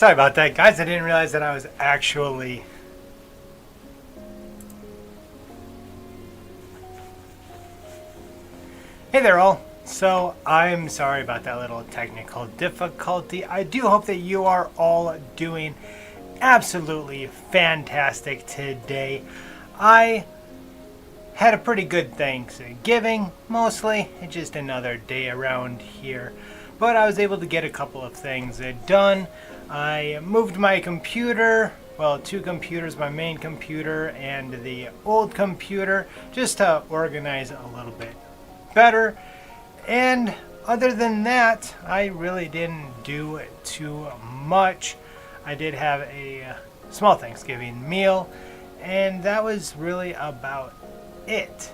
Sorry about that, guys. I didn't realize that I was actually... Hey there, all. So, I'm sorry about that little technical difficulty. I do hope that you are all doing absolutely fantastic today. I had a pretty good Thanksgiving, mostly. It's just another day around here. But I was able to get a couple of things done. I moved my computer, well, two computers, my main computer and the old computer, just to organize a little bit better. And other than that, I really didn't do too much. I did have a small Thanksgiving meal, and that was really about it.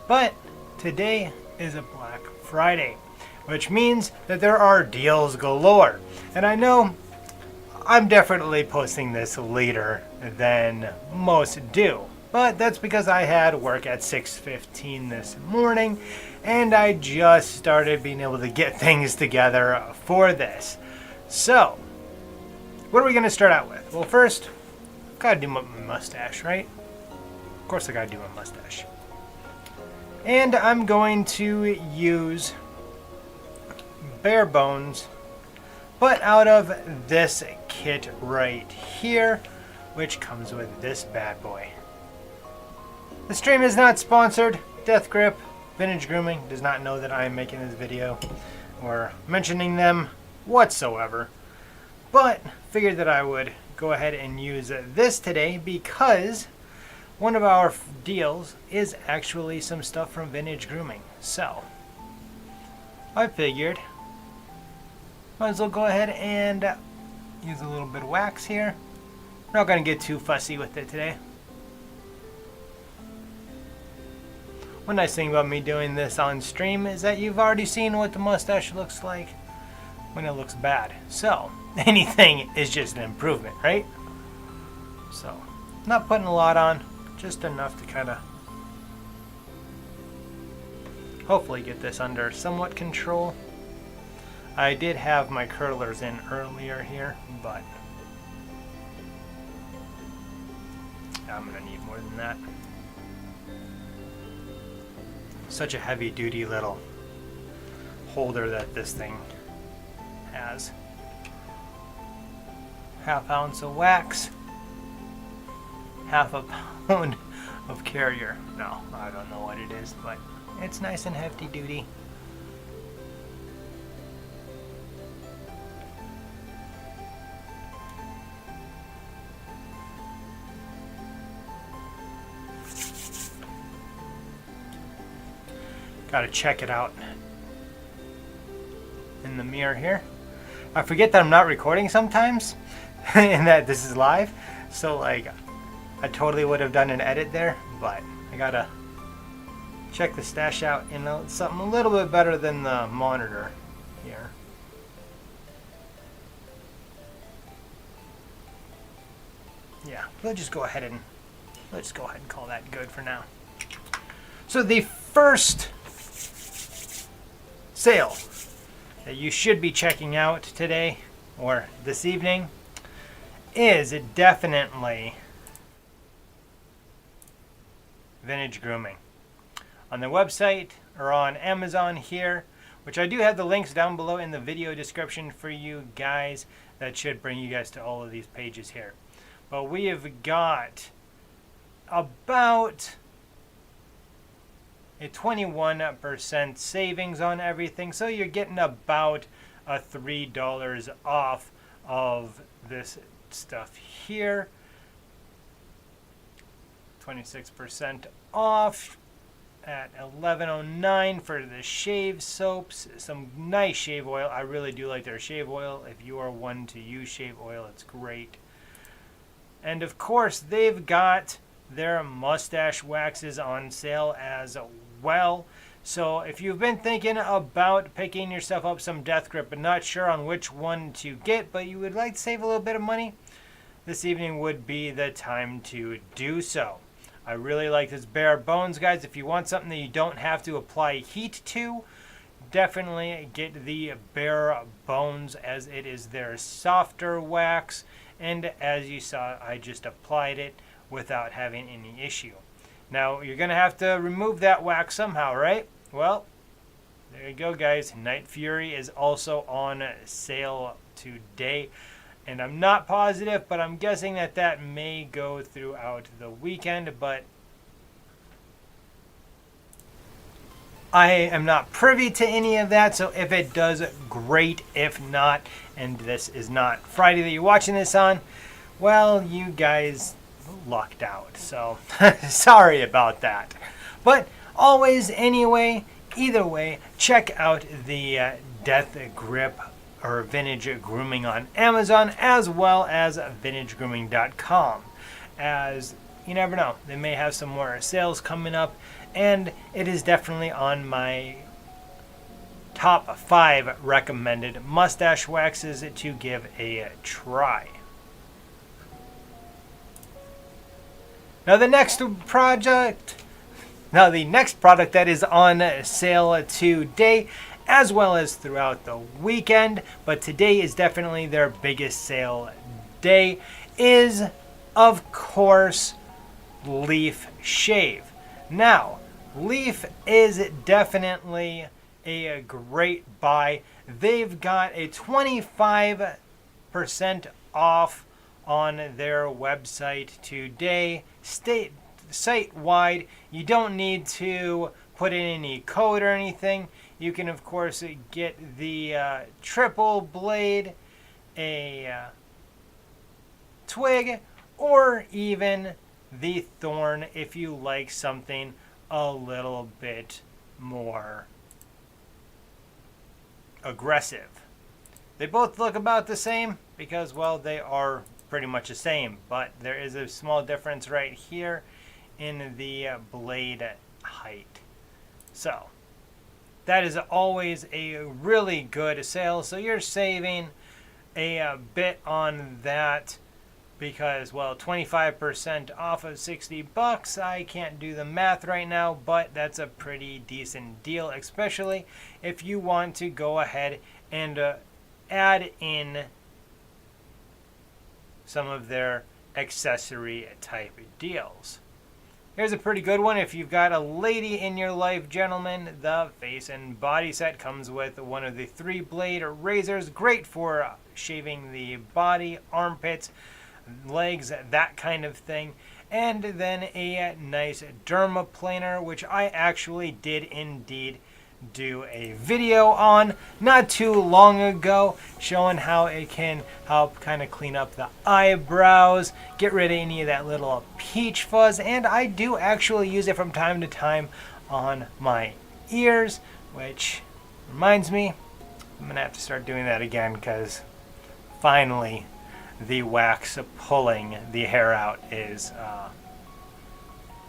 But today is a Black Friday, which means that there are deals galore. And I know I'm definitely posting this later than most do, but that's because I had work at 6:15 this morning, and I just started being able to get things together for this. So, what are we going to start out with? Well, first, I've got to do my mustache, right? Of course I got to do my mustache. And I'm going to use bare bones, but out of this kit right here, which comes with this bad boy. The stream is not sponsored. Death Grip, Vintage Grooming does not know that I am making this video or mentioning them whatsoever, but figured that I would go ahead and use this today because one of our deals is actually some stuff from Vintage Grooming. So I figured might as well go ahead and use a little bit of wax here. We're not going to get too fussy with it today. One nice thing about me doing this on stream is that you've already seen what the mustache looks like when it looks bad. So, anything is just an improvement, right? So, not putting a lot on, just enough to kind of hopefully get this under somewhat control. I did have my curlers in earlier here, but I'm going to need more than that. Such a heavy duty little holder that this thing has. Half ounce of wax, half a pound of carrier. No, I don't know what it is, but it's nice and hefty duty. Gotta check it out in the mirror here. I forget that I'm not recording sometimes and that this is live. So like, I totally would have done an edit there, but I gotta check the stash out in something a little bit better than the monitor here. Yeah, let's just go ahead and call that good for now. So the first sale that you should be checking out today or this evening is definitely Vintage Grooming. On their website or on Amazon here, which I do have the links down below in the video description for you guys. That should bring you guys to all of these pages here. But we have got about a 21% savings on everything, so you're getting about $3 off of this stuff here. 26% off at $11.09 for the shave soaps. Some nice shave oil. I really do like their shave oil. If you are one to use shave oil, it's great. And of course, they've got their mustache waxes on sale as well. So if you've been thinking about picking yourself up some Death Grip but not sure on which one to get, but you would like to save a little bit of money, this evening would be the time to do so. I really like this bare bones, guys. If you want something that you don't have to apply heat to, definitely get the bare bones, as it is their softer wax, and as you saw, I just applied it without having any issue. Now you're gonna have to remove that wax somehow, right? Well, there you go, guys. Night Fury is also on sale today, and I'm not positive, but I'm guessing that that may go throughout the weekend, but I am not privy to any of that, so if it does, great. If not, and this is not Friday that you're watching this on, well, you guys lucked out. So sorry about that. But always, anyway, either way, check out the Death Grip or Vintage Grooming on Amazon, as well as vintagegrooming.com, as you never know, they may have some more sales coming up, and it is definitely on my top 5 recommended mustache waxes to give a try. Now the next product that is on sale today, as well as throughout the weekend, but today is definitely their biggest sale day, is, of course, Leaf Shave. Now, Leaf is definitely a great buy. They've got a 25% off on their website today, site-wide. You don't need to put in any code or anything. You can, of course, get the triple blade, a twig, or even the thorn if you like something a little bit more aggressive. They both look about the same because, well, they are pretty much the same, but there is a small difference right here in the blade height. So that is always a really good sale, so you're saving a bit on that, because, well, 25% off of $60, I can't do the math right now, but that's a pretty decent deal, especially if you want to go ahead and add in some of their accessory type deals. Here's a pretty good one. If you've got a lady in your life, gentlemen, the face and body set comes with one of the 3-blade razors, great for shaving the body, armpits, legs, that kind of thing. And then a nice dermaplaner, which I actually did indeed do a video on not too long ago, showing how it can help kind of clean up the eyebrows, get rid of any of that little peach fuzz, and I do actually use it from time to time on my ears, which reminds me, I'm gonna have to start doing that again, because finally the wax pulling the hair out is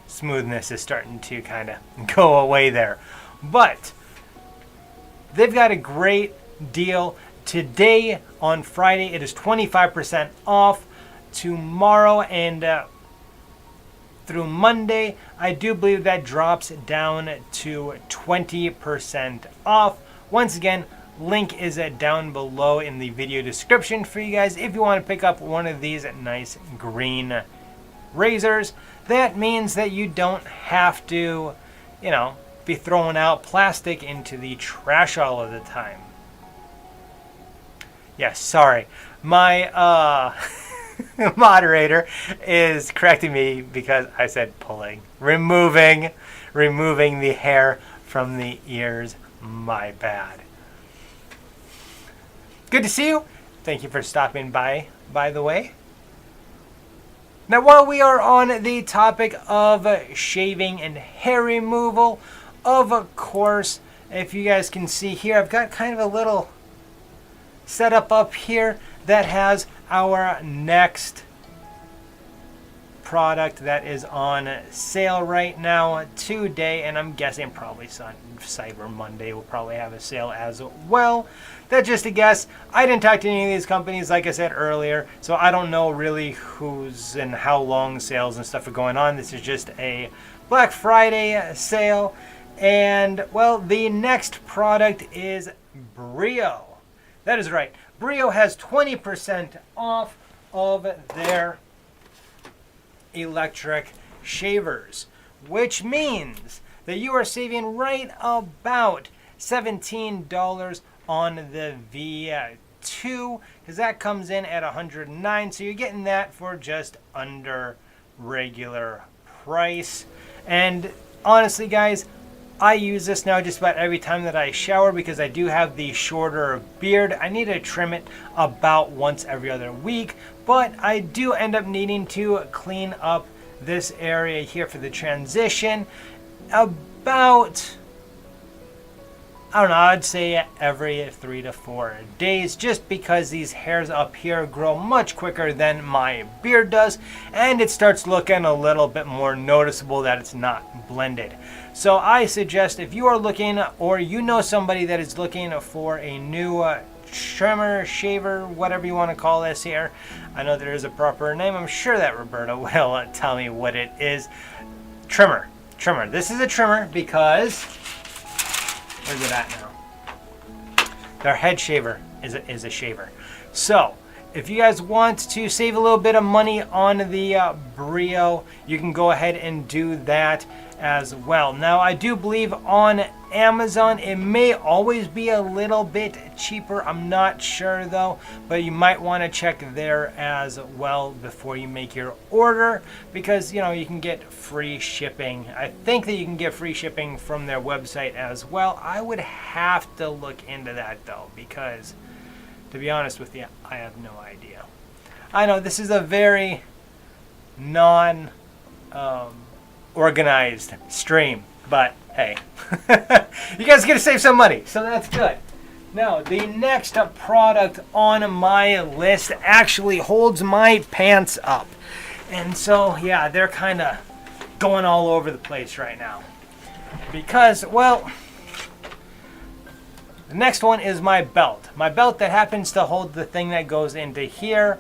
smoothness is starting to kind of go away there. But they've got a great deal today. On Friday it is 25% off. Tomorrow and through Monday, I do believe that drops down to 20% off. Once again, link is down below in the video description for you guys if you want to pick up one of these nice green razors. That means that you don't have to, you know, be throwing out plastic into the trash all of the time. Yes, sorry. My moderator is correcting me because I said pulling. Removing the hair from the ears. My bad. Good to see you. Thank you for stopping by the way. Now, while we are on the topic of shaving and hair removal, of course, if you guys can see here, I've got kind of a little setup up here that has our next product that is on sale right now today, and I'm guessing probably Cyber Monday will probably have a sale as well. That's just a guess. I didn't talk to any of these companies, like I said earlier, so I don't know really who's and how long sales and stuff are going on. This is just a Black Friday sale, And well, the next product is Brio. That is right. Brio has 20% off of their electric shavers, which means that you are saving right about $17 on the V2, because that comes in at $109, so you're getting that for just under regular price. And honestly, guys, I use this now just about every time that I shower because I do have the shorter beard. I need to trim it about once every other week, but I do end up needing to clean up this area here for the transition about, I don't know, I'd say every 3 to 4 days, just because these hairs up here grow much quicker than my beard does, and it starts looking a little bit more noticeable that it's not blended. So I suggest, if you are looking, or you know somebody that is looking for a new trimmer, shaver, whatever you want to call this here, I know there is a proper name. I'm sure that Roberta will tell me what it is. Trimmer. This is a trimmer because, where's it at now? Their head shaver is a shaver. So if you guys want to save a little bit of money on the Brio, you can go ahead and do that as well. Now, I do believe on Amazon it may always be a little bit cheaper. I'm not sure though, but you might want to check there as well before you make your order, because you know you can get free shipping. I think that you can get free shipping from their website as well. I would have to look into that though, because to be honest with you, I have no idea. I know this is a very non organized stream, but hey, you guys are gonna save some money, so that's good. Now, the next product on my list actually holds my pants up, and so yeah, they're kind of going all over the place right now because, well, the next one is my belt that happens to hold the thing that goes into here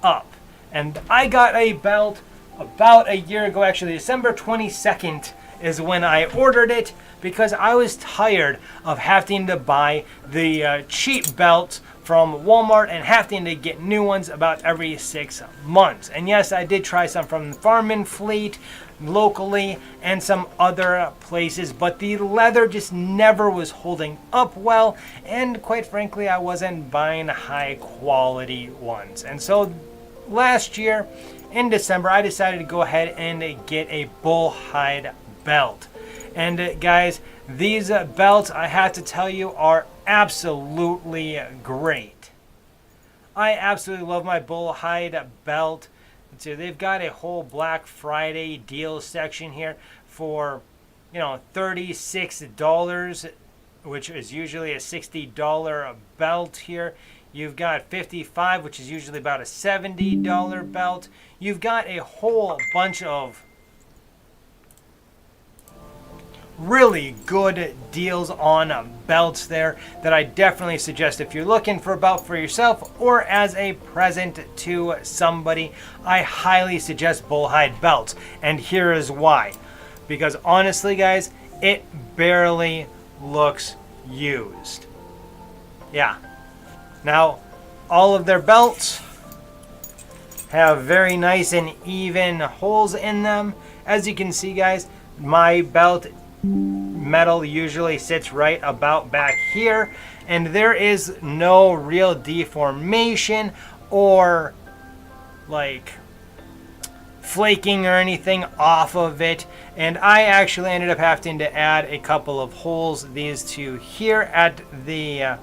up. And I got a belt about a year ago, actually December 22nd is when I ordered it, because I was tired of having to buy the cheap belts from Walmart and having to get new ones about every 6 months. And yes, I did try some from Farm and Fleet locally and some other places, but the leather just never was holding up well, and quite frankly I wasn't buying high quality ones. And so last year in December I decided to go ahead and get a bull hide belt. And guys, these belts, I have to tell you, are absolutely great. I absolutely love my bull hide belt. So they've got a whole Black Friday deal section here for, you know, $36, which is usually a $60 belt here. You've got $55, which is usually about a $70 belt. You've got a whole bunch of really good deals on belts there that I definitely suggest if you're looking for a belt for yourself or as a present to somebody. I highly suggest bull hide belts, and here is why. Because honestly guys, it barely looks used. Yeah. Now, all of their belts have very nice and even holes in them. As you can see guys, my belt metal usually sits right about back here, and there is no real deformation or like flaking or anything off of it. And I actually ended up having to add a couple of holes, these two here at the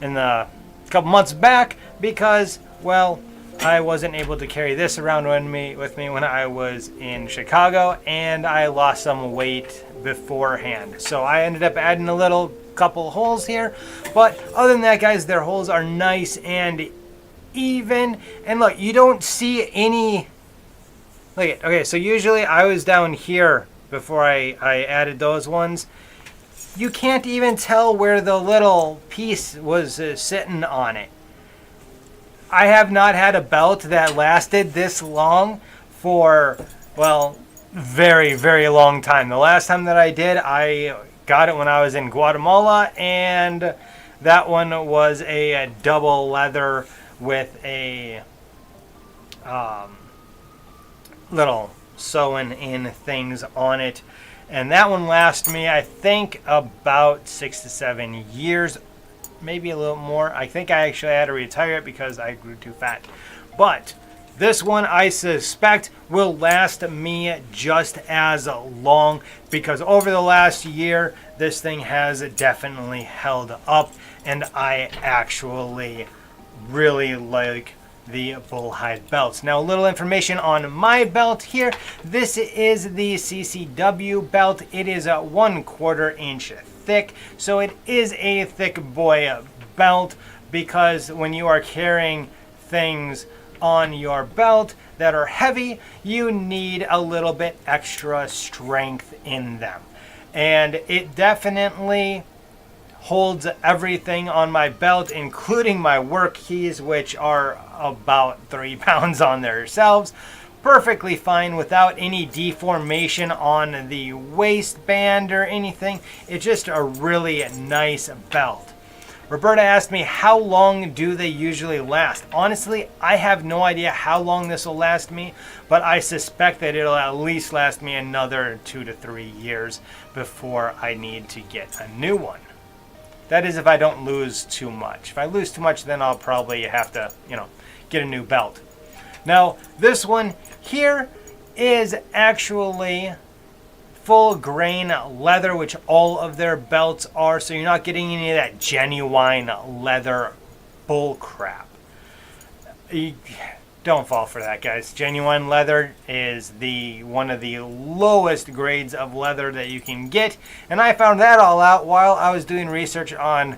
in the couple months back, because, well, I wasn't able to carry this around with me when I was in Chicago, and I lost some weight beforehand. So I ended up adding a little couple holes here. But other than that, guys, their holes are nice and even. And look, you don't see any... Look at, okay, so usually I was down here before I added those ones. You can't even tell where the little piece was sitting on it. I have not had a belt that lasted this long for, well, very, very long time. The last time that I did, I got it when I was in Guatemala, and that one was a double leather with a little sewing in things on it. And that one lasted me, I think, about 6 to 7 years, maybe a little more. I think I actually had to retire it because I grew too fat. But this one, I suspect, will last me just as long, because over the last year, this thing has definitely held up, and I actually really like the bullhide belts. Now, a little information on my belt here. This is the CCW belt. It is a 1/4 inch thick, so it is a thick boy belt, because when you are carrying things on your belt that are heavy, you need a little bit extra strength in them. And it definitely holds everything on my belt, including my work keys, which are about 3 pounds on themselves. Perfectly fine without any deformation on the waistband or anything. It's just a really nice belt. Roberta asked me, how long do they usually last? Honestly, I have no idea how long this will last me, but I suspect that it'll at least last me another 2 to 3 years before I need to get a new one. That is if I don't lose too much. If I lose too much, then I'll probably have to, get a new belt. Now, this one here is actually full grain leather, which all of their belts are, so you're not getting any of that genuine leather bull crap. Don't fall for that, guys. Genuine leather is one of the lowest grades of leather that you can get, and I found that all out while I was doing research on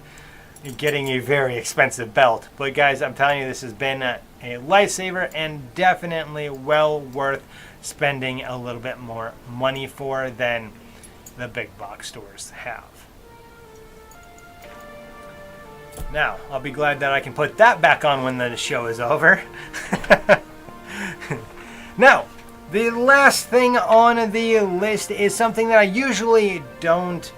getting a very expensive belt. But guys, I'm telling you, this has been a lifesaver and definitely well worth spending a little bit more money for than the big box stores have. Now, I'll be glad that I can put that back on when the show is over. Now, the last thing on the list is something that I usually don't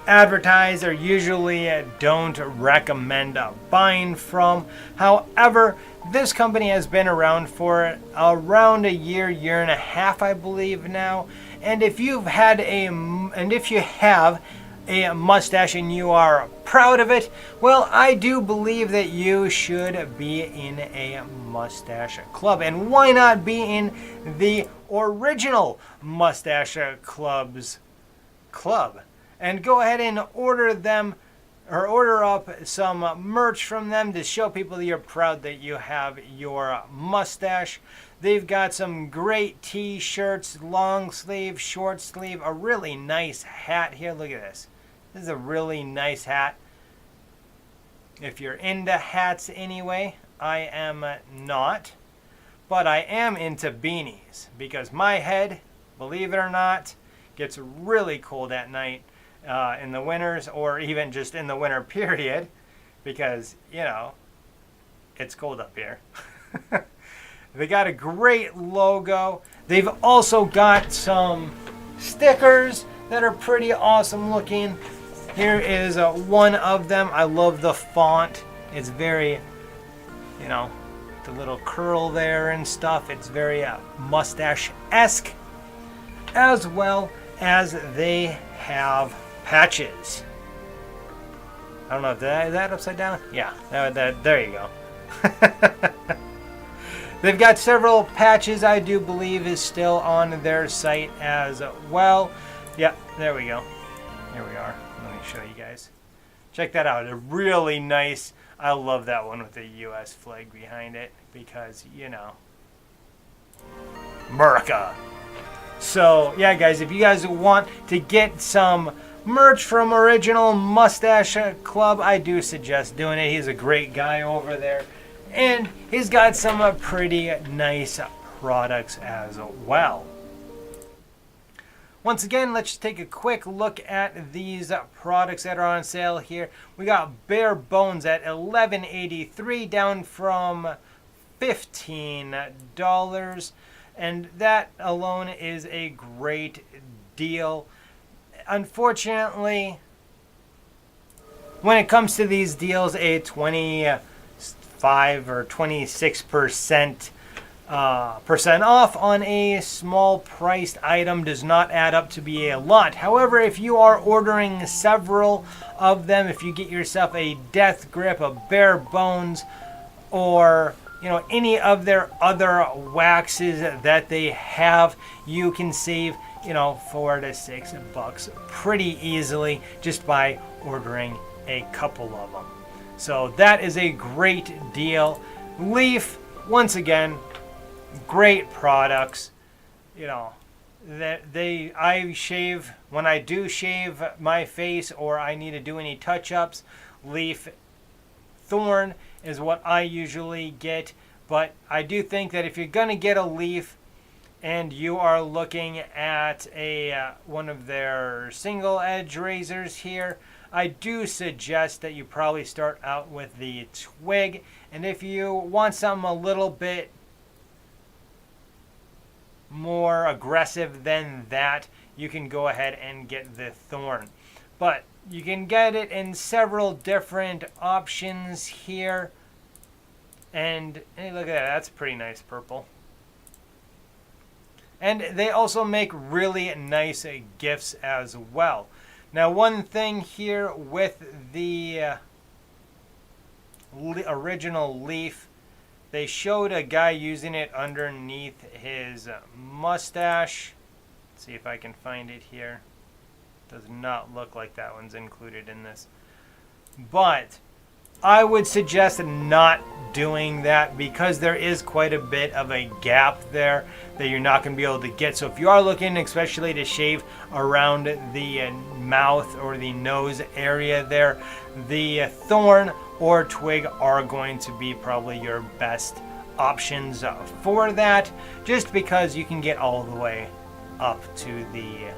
advertise or usually don't recommend buying from. However, this company has been around for around a year and a half, I believe now. And if you have a mustache and you are proud of it, well, I do believe that you should be in a mustache club. And why not be in the original Mustache Club's club? And go ahead and order them, or order up some merch from them to show people that you're proud that you have your mustache. They've got some great t-shirts, long sleeve, short sleeve, a really nice hat here. Look at this. This is a really nice hat. If you're into hats anyway, I am not. But I am into beanies, because my head, believe it or not, gets really cold at night. In the winters, or even just in the winter period, because it's cold up here. They got a great logo. They've also got some stickers that are pretty awesome looking. Here is one of them. I love the font. It's very, the little curl there and stuff. It's very mustache-esque, as well as they have patches. I don't know if is that upside down? Yeah, there you go. They've got several patches, I do believe is still on their site as well. Yeah, there we go. Here we are. Let me show you guys. Check that out. A really nice, I love that one with the US flag behind it, because, America. So, yeah, guys, if you guys want to get some merch from Original Mustache Club, I do suggest doing it. He's a great guy over there, and he's got some pretty nice products as well. Once again, let's just take a quick look at these products that are on sale here. We got Bare Bones at $11.83, down from $15. And that alone is a great deal. Unfortunately, when it comes to these deals, a 25 or 26% percent off on a small priced item does not add up to be a lot. However, if you are ordering several of them, if you get yourself a Death Grip, a Bare Bones, or any of their other waxes that they have, you can save $4 to $6 pretty easily just by ordering a couple of them. So that is a great deal. Leaf, once again, great products. I shave when I do shave my face or I need to do any touch-ups. Leaf Thorn is what I usually get, but I do think that if you're gonna get a Leaf and you are looking at a one of their single edge razors here, I do suggest that you probably start out with the Twig, and if you want something a little bit more aggressive than that, you can go ahead and get the Thorn. But you can get it in several different options here. And hey, look at that, that's pretty nice purple. And they also make really nice gifts as well. Now, one thing here with the original Leaf, they showed a guy using it underneath his mustache. Let's see if I can find it here. Does not look like that one's included in this. But I would suggest not doing that because there is quite a bit of a gap there that you're not going to be able to get. So if you are looking especially to shave around the mouth or the nose area there, the Thorn or Twig are going to be probably your best options for that, just because you can get all the way up to the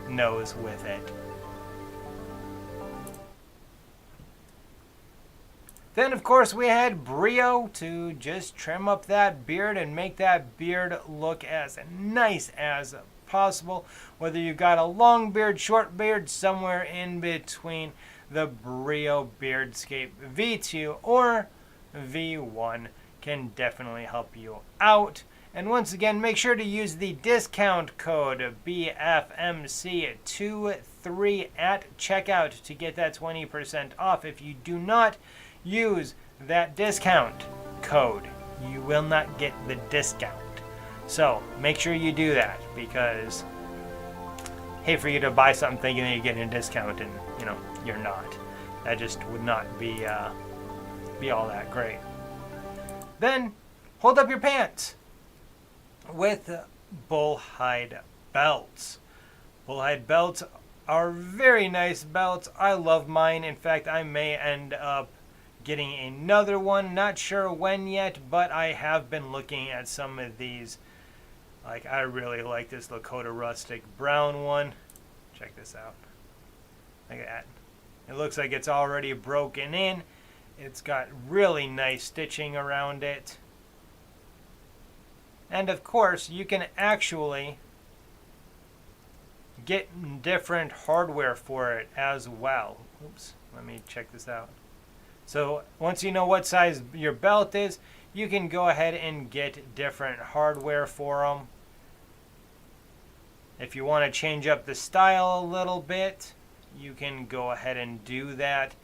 nose with it. Then, of course, we had Brio to just trim up that beard and make that beard look as nice as possible. Whether you've got a long beard, short beard, somewhere in between, the Brio Beardscape V2 or V1 can definitely help you out. And once again, make sure to use the discount code BFMC23 at checkout to get that 20% off. If you do not use that discount code, you will not get the discount. So make sure you do that, because I hate for you to buy something thinking that you're getting a discount and you're not. That just would not be all that great. Then hold up your pants with bullhide belts. Bullhide belts are very nice belts. I love mine. In fact, I may end up getting another one. Not sure when yet, but I have been looking at some of these. Like, I really like this Lakota Rustic Brown one. Check this out. Look at that. It looks like it's already broken in. It's got really nice stitching around it. And of course, you can actually get different hardware for it as well. Oops, let me check this out. So once you know what size your belt is, you can go ahead and get different hardware for them. If you want to change up the style a little bit, you can go ahead and do that.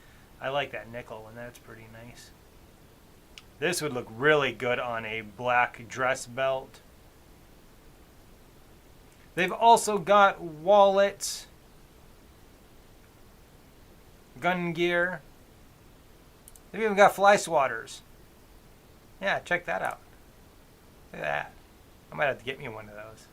I like that nickel one, that's pretty nice. This would look really good on a black dress belt. They've also got wallets, gun gear. They've even got fly swatters. Yeah, check that out. Look at that. I might have to get me one of those.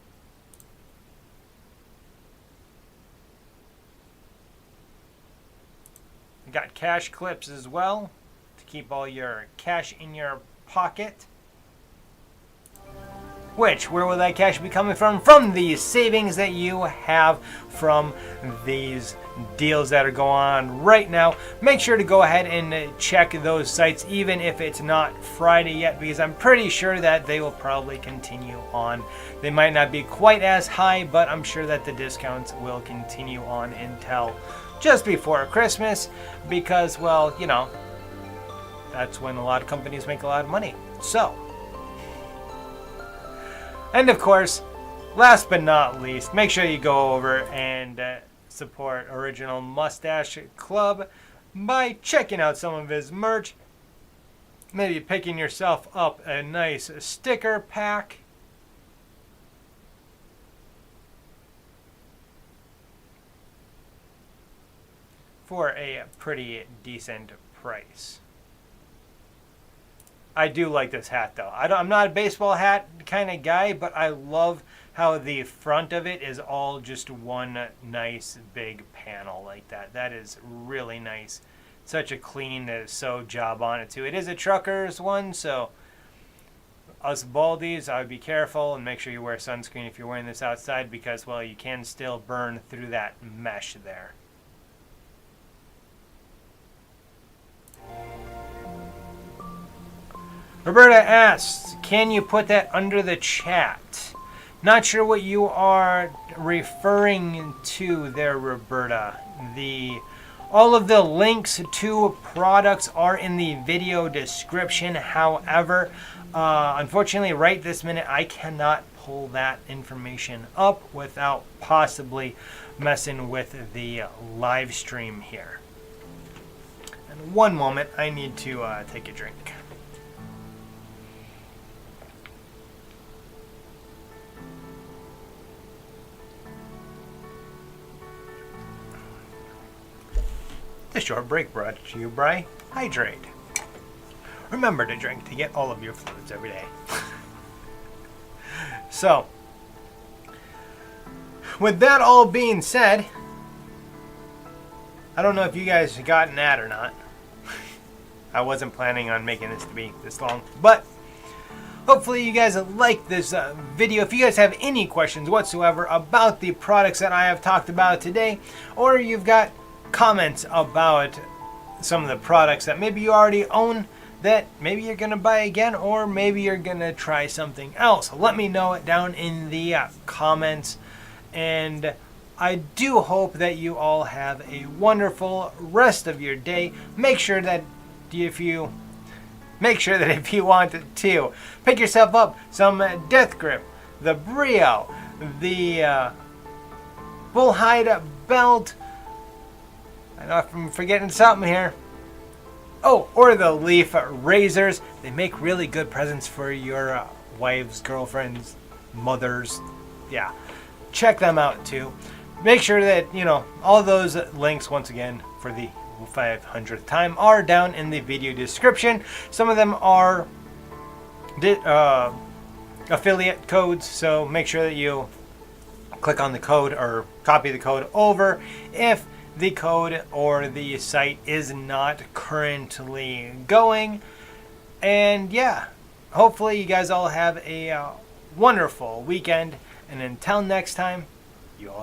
We got cash clips as well to keep all your cash in your pocket. where will that cash be coming from? From the savings that you have from these deals that are going on right now. Make sure to go ahead and check those sites even if it's not Friday yet, because I'm pretty sure that they will probably continue on. They might not be quite as high, but I'm sure that the discounts will continue on until just before Christmas, because, well, you know, that's when a lot of companies make a lot of money. So, and of course, last but not least, make sure you go over and support Original Mustache Club by checking out some of his merch. Maybe picking yourself up a nice sticker pack. For a pretty decent price. I do like this hat though. I'm not a baseball hat kind of guy, but I love how the front of it is all just one nice big panel like that. That is really nice. Such a clean sew job on it too. It is a trucker's one, so us baldies, I would be careful and make sure you wear sunscreen if you're wearing this outside, because, well, you can still burn through that mesh there. Roberta asks, can you put that under the chat? Not sure what you are referring to there, Roberta. All of the links to products are in the video description. However, unfortunately, right this minute, I cannot pull that information up without possibly messing with the live stream here. And one moment, I need to take a drink. The short break brought to you by Hydrate. Remember to drink to get all of your fluids every day. So, with that all being said, I don't know if you guys have gotten that or not. I wasn't planning on making this to be this long, but hopefully you guys like this video. If you guys have any questions whatsoever about the products that I have talked about today, or you've got comments about some of the products that maybe you already own that maybe you're going to buy again, or maybe you're going to try something else, let me know it down in the comments. And I do hope that you all have a wonderful rest of your day. Make sure that if you want to pick yourself up some Death Grip, the Brio, the Bullhide Belt, I know I'm forgetting something here. Oh, or the leaf razors. They make really good presents for your wives, girlfriends, mothers. Yeah, check them out too. Make sure that, you know, all those links, once again, for the 500th time, are down in the video description. Some of them are affiliate codes, so make sure that you click on the code or copy the code over if the code or the site is not currently going. And yeah, hopefully you guys all have a wonderful weekend, and until next time, you all have